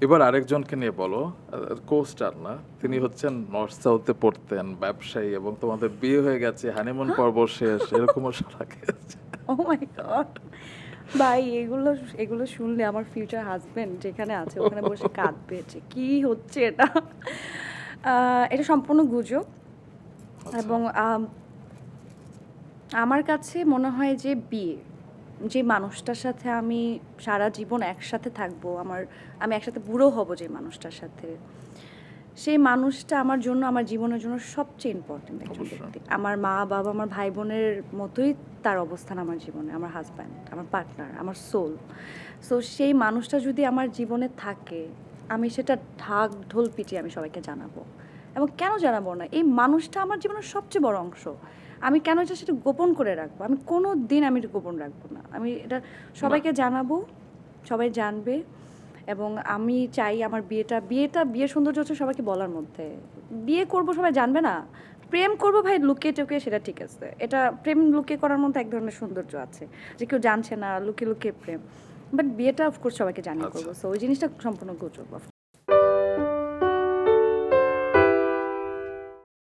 এবার আরেকজনকে নিয়ে বলো, কো-স্টার না, তিনি হচ্ছেন নর্থ সাউথে পড়তেন, ব্যবসায়ী, এবং তোমাদের বিয়ে হয়ে গেছে, হানিমুন পর্ব শেষ, এরকমও শোনা গেছে। ও মাই গড! ভাই এগুলো এগুলো শুনলে আমার ফিউচার হাসব্যান্ড যেখানে আছে ওখানে বসে কাঁদবে যে কি হচ্ছে এটা। এটা সম্পূর্ণ গুজব আচ্ছা, এবং আমার কাছে মনে হয় যে বিয়ে, যে মানুষটার সাথে আমি সারা জীবন একসাথে থাকবো, আমি একসাথে বুড়ো হব যে মানুষটার সাথে, সেই মানুষটা আমার জন্য, আমার জীবনের জন্য সবচেয়ে ইম্পর্টেন্ট একজন অবশ্যই। ব্যক্তি। আমার মা বাবা, আমার ভাই বোনের মতোই তার অবস্থান আমার জীবনে, আমার হাজব্যান্ড, আমার পার্টনার, আমার সোল। সো সেই মানুষটা যদি আমার জীবনে থাকে, আমি সেটা ঢাক ঢোল পিটিয়ে আমি সবাইকে জানাবো। এবং কেন জানাবো না, এই মানুষটা আমার জীবনের সবচেয়ে বড় অংশ। আমি কেন এটা সেটা গোপন করে রাখবো? আমি কোনো দিন আমি এটা গোপন রাখবো না, আমি এটা বাহ! সবাইকে জানাবো, সবাই জানবে। এবং আমি চাই আমার বিয়ের সৌন্দর্য হচ্ছে সবাইকে বলার মধ্যে। বিয়ে করব সবাই জানবে না, প্রেম করব ভাই লুকিয়ে টুকিয়ে, সেটা ঠিক আছে। এটা প্রেম লুকিয়ে করার মধ্যে এক ধরনের সৌন্দর্য আছে, যে কেউ জানছে না, লুকিয়ে লুকিয়ে প্রেম। বাট বিয়েটা অফকোর্স সবাইকে জানিয়ে আচ্ছা। করবো, সো ওই জিনিসটা সম্পূর্ণ গুজব।